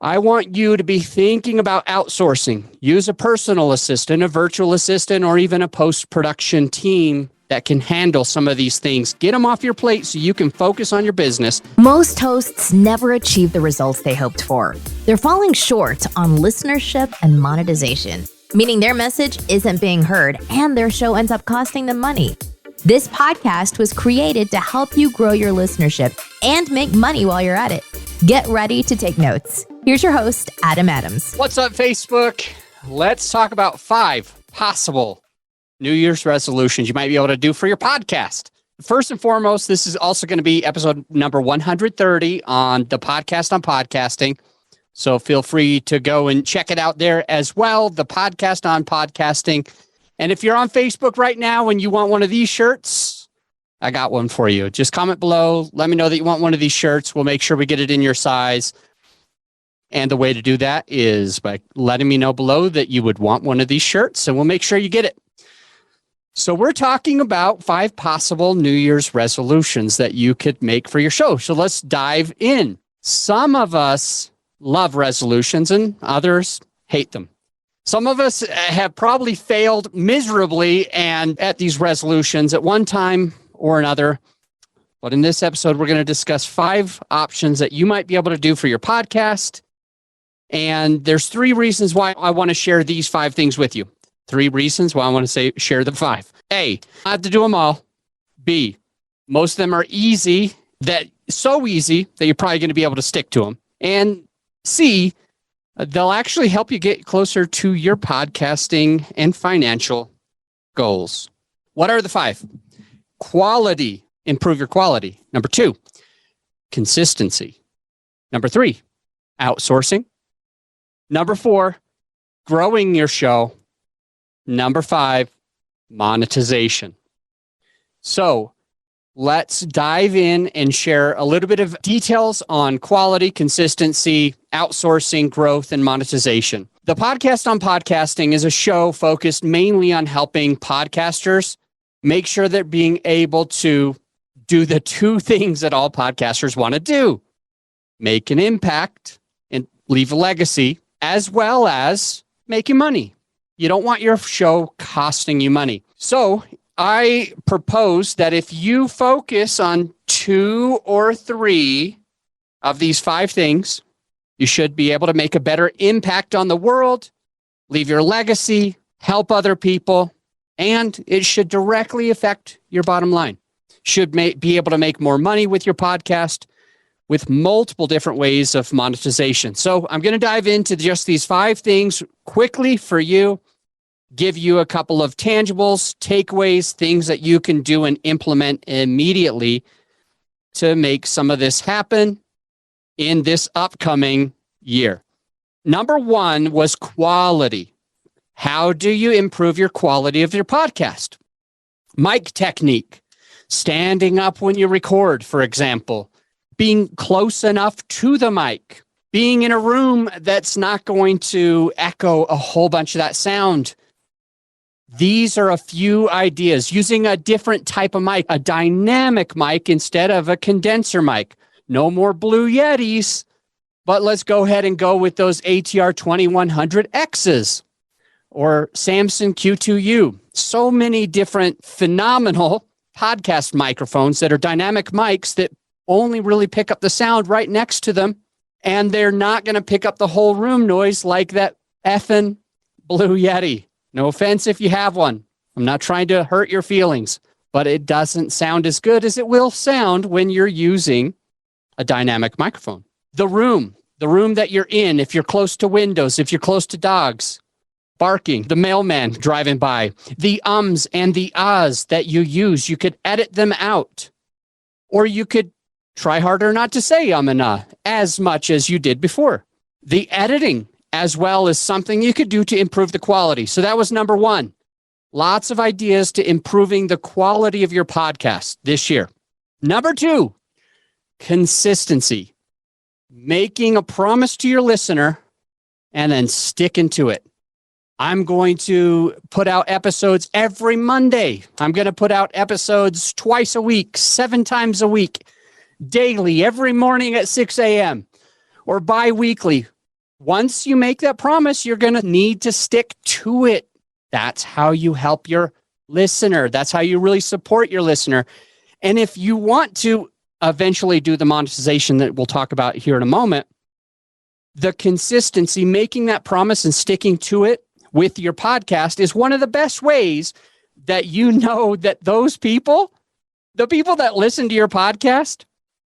I want you to be thinking about outsourcing. Use a personal assistant, a virtual assistant, or even a post-production team that can handle some of these things. Get them off your plate so you can focus on your business. Most hosts never achieve the results they hoped for. They're falling short on listenership and monetization, meaning their message isn't being heard and their show ends up costing them money. This podcast was created to help you grow your listenership and make money while you're at it. Get ready to take notes. Here's your host, Adam Adams. What's up, Facebook? Let's talk about 5 possible New Year's resolutions you might be able to do for your podcast. First and foremost, this is also going to be episode number 130 on the podcast on podcasting. So feel free to go and check it out there as well, the podcast on podcasting. And if you're on Facebook right now and you want one of these shirts, I got one for you. Just comment below. Let me know that you want one of these shirts. We'll make sure we get it in your size. And the way to do that is by letting me know below that you would want one of these shirts, and we'll make sure you get it. So we're talking about 5 possible New Year's resolutions that you could make for your show. So let's dive in. Some of us love resolutions and others hate them. Some of us have probably failed miserably and at these resolutions at one time or another. But in this episode, we're going to discuss 5 options that you might be able to do for your podcast. And there's 3 reasons why I want to share these 5 things with you. 3 reasons why I want to share the 5. A, I have to do them all. B, most of them are easy, so easy that you're probably going to be able to stick to them. And C, they'll actually help you get closer to your podcasting and financial goals. What are the 5? Quality, improve your quality. Number 2, consistency. Number 3, outsourcing. Number 4, growing your show. Number 5, monetization. So let's dive in and share a little bit of details on quality, consistency, outsourcing, growth, and monetization. The podcast on podcasting is a show focused mainly on helping podcasters make sure they're being able to do the 2 things that all podcasters want to do: make an impact and leave a legacy, as well as making money. You don't want your show costing you money. So I propose that if you focus on 2 or 3 of these 5 things, you should be able to make a better impact on the world, leave your legacy, help other people, and it should directly affect your bottom line. Should be able to make more money with your podcast with multiple different ways of monetization. So I'm going to dive into just these 5 things quickly for you, give you a couple of tangibles, takeaways, things that you can do and implement immediately to make some of this happen in this upcoming year. Number 1 was quality. How do you improve your quality of your podcast? Mic technique, standing up when you record, for example, being close enough to the mic, being in a room that's not going to echo a whole bunch of that sound. These are a few ideas. Using a different type of mic, a dynamic mic instead of a condenser mic. No more Blue Yetis, but let's go ahead and go with those ATR 2100Xs or Samson Q2U. So many different phenomenal podcast microphones that are dynamic mics that only really pick up the sound right next to them, and they're not going to pick up the whole room noise like that effing Blue Yeti. No offense if you have one. I'm not trying to hurt your feelings, but it doesn't sound as good as it will sound when you're using a dynamic microphone. The room that you're in, if you're close to windows, if you're close to dogs barking, the mailman driving by, the ums and the ahs that you use, you could edit them out, or you could try harder not to say and ah as much as you did before. The editing as well is something you could do to improve the quality. So that was number 1. Lots of ideas to improving the quality of your podcast this year. Number 2, consistency. Making a promise to your listener and then sticking to it. I'm going to put out episodes every Monday. I'm going to put out episodes twice a week, 7 times a week, daily, every morning at 6 a.m. or bi-weekly Once you make that promise, you're going to need to stick to it. That's how you help your listener. That's how you really support your listener. And if you want to eventually do the monetization that we'll talk about here in a moment, the consistency, making that promise and sticking to it with your podcast is one of the best ways that you know that those people, the people that listen to your podcast,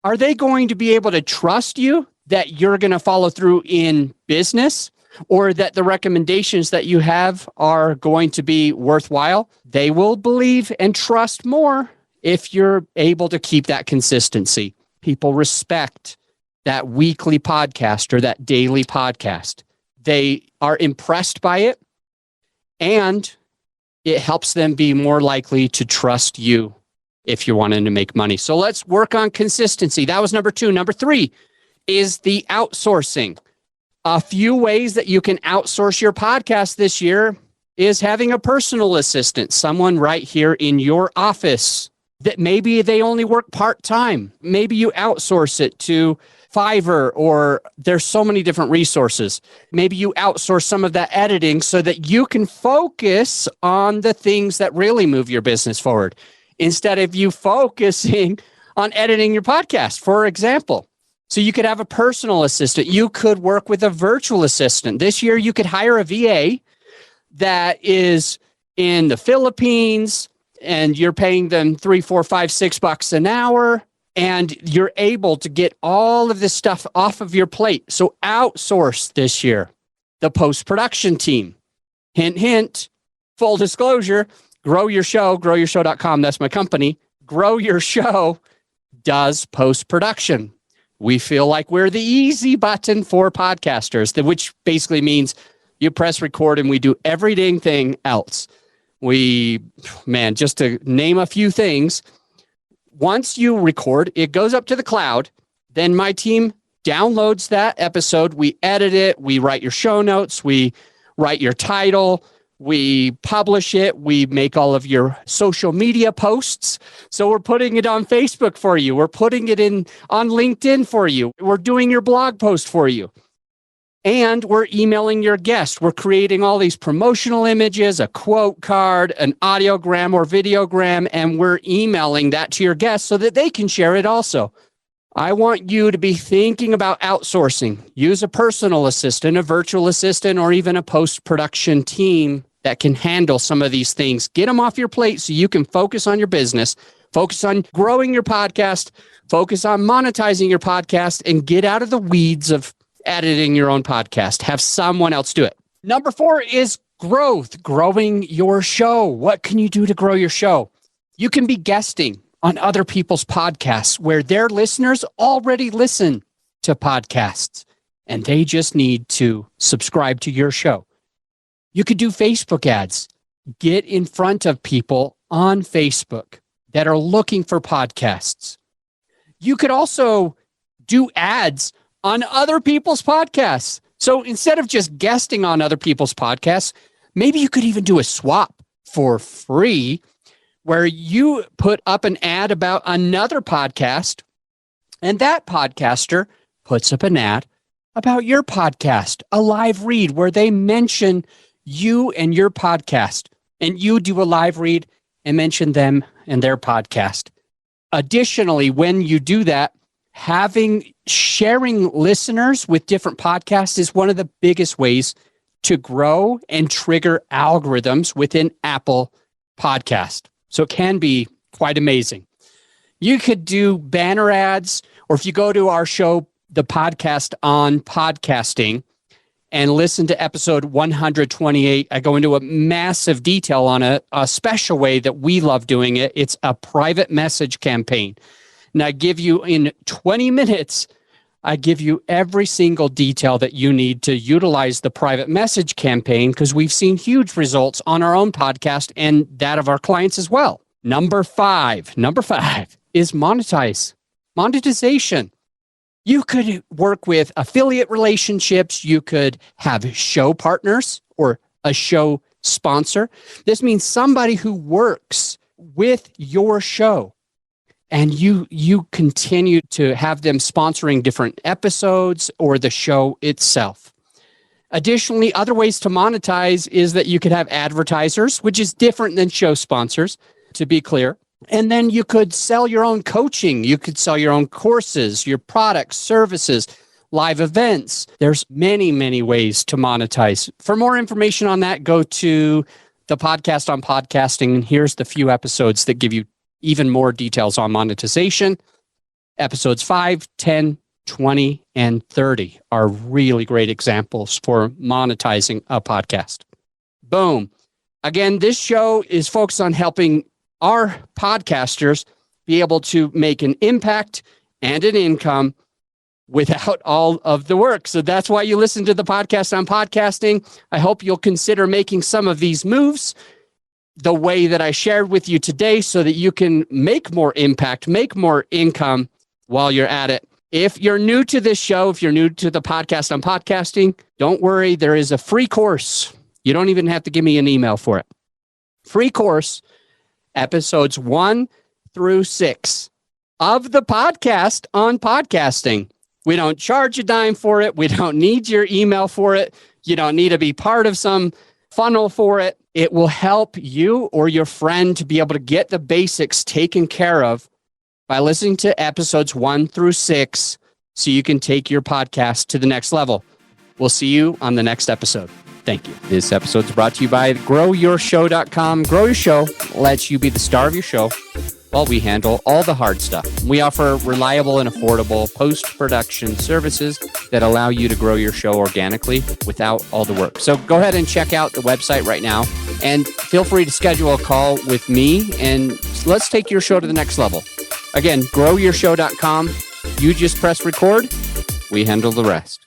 are they going to be able to trust you that you're going to follow through in business, or that the recommendations that you have are going to be worthwhile? They will believe and trust more if you're able to keep that consistency. People respect that weekly podcast or that daily podcast. They are impressed by it, and it helps them be more likely to trust you if you're wanting to make money. So let's work on consistency. That was number 2. Number 3 is the outsourcing. A few ways that you can outsource your podcast this year is having a personal assistant, someone right here in your office that maybe they only work part-time. Maybe you outsource it to Fiverr, or there's so many different resources. Maybe you outsource some of that editing so that you can focus on the things that really move your business forward, instead of you focusing on editing your podcast, for example. So you could have a personal assistant. You could work with a virtual assistant. This year, you could hire a VA that is in the Philippines, and you're paying them $3, $4, $5, $6 an hour, and you're able to get all of this stuff off of your plate. So outsource this year. The post-production team. Hint, hint, full disclosure, Grow Your Show, growyourshow.com, that's my company. Grow Your Show does post-production. We feel like we're the easy button for podcasters, which basically means you press record and we do every dang thing else. Just to name a few things, once you record, it goes up to the cloud. Then my team downloads that episode. We edit it. We write your show notes. We write your title. We publish it. We make all of your social media posts. So we're putting it on Facebook for you. We're putting it on LinkedIn for you. We're doing your blog post for you. And we're emailing your guest. We're creating all these promotional images, a quote card, an audiogram or videogram, and we're emailing that to your guests so that they can share it also. I want you to be thinking about outsourcing. Use a personal assistant, a virtual assistant, or even a post-production team that can handle some of these things. Get them off your plate so you can focus on your business, focus on growing your podcast, focus on monetizing your podcast, and get out of the weeds of editing your own podcast. Have someone else do it. Number 4 is growth, growing your show. What can you do to grow your show? You can be guesting on other people's podcasts where their listeners already listen to podcasts and they just need to subscribe to your show. You could do Facebook ads. Get in front of people on Facebook that are looking for podcasts. You could also do ads on other people's podcasts. So instead of just guesting on other people's podcasts, maybe you could even do a swap for free where you put up an ad about another podcast and that podcaster puts up an ad about your podcast, a live read where they mention you and your podcast, and you do a live read and mention them and their podcast. Additionally, when you do that, sharing listeners with different podcasts is one of the biggest ways to grow and trigger algorithms within Apple Podcast. So it can be quite amazing. You could do banner ads, or if you go to our show, the podcast on podcasting, and listen to episode 128, I go into a massive detail on a special way that we love doing it. It's a private message campaign. And I give you in 20 minutes, I give you every single detail that you need to utilize the private message campaign, because we've seen huge results on our own podcast and that of our clients as well. Number five is monetization. You could work with affiliate relationships. You could have show partners or a show sponsor. This means somebody who works with your show, and you continue to have them sponsoring different episodes or the show itself. Additionally, other ways to monetize is that you could have advertisers, which is different than show sponsors, to be clear. And then you could sell your own coaching. You could sell your own courses, your products, services, live events. There's many, many ways to monetize. For more information on that, go to the podcast on podcasting. And here's the few episodes that give you even more details on monetization. Episodes 5, 10, 20, and 30 are really great examples for monetizing a podcast. Boom. Again, this show is focused on helping our podcasters be able to make an impact and an income without all of the work. So that's why you listen to the podcast on podcasting. I hope you'll consider making some of these moves the way that I shared with you today so that you can make more impact, make more income while you're at it. If you're new to this show, if you're new to the podcast on podcasting, don't worry. There is a free course. You don't even have to give me an email for it. Free course, episodes 1 through 6 of the podcast on podcasting. We don't charge a dime for it. We don't need your email for it. You don't need to be part of some funnel for it. It will help you or your friend to be able to get the basics taken care of by listening to episodes 1 through 6 so you can take your podcast to the next level. We'll see you on the next episode. Thank you. This episode is brought to you by growyourshow.com. Grow Your Show lets you be the star of your show while we handle all the hard stuff. We offer reliable and affordable post-production services that allow you to grow your show organically without all the work. So go ahead and check out the website right now and feel free to schedule a call with me and let's take your show to the next level. Again, growyourshow.com. You just press record. We handle the rest.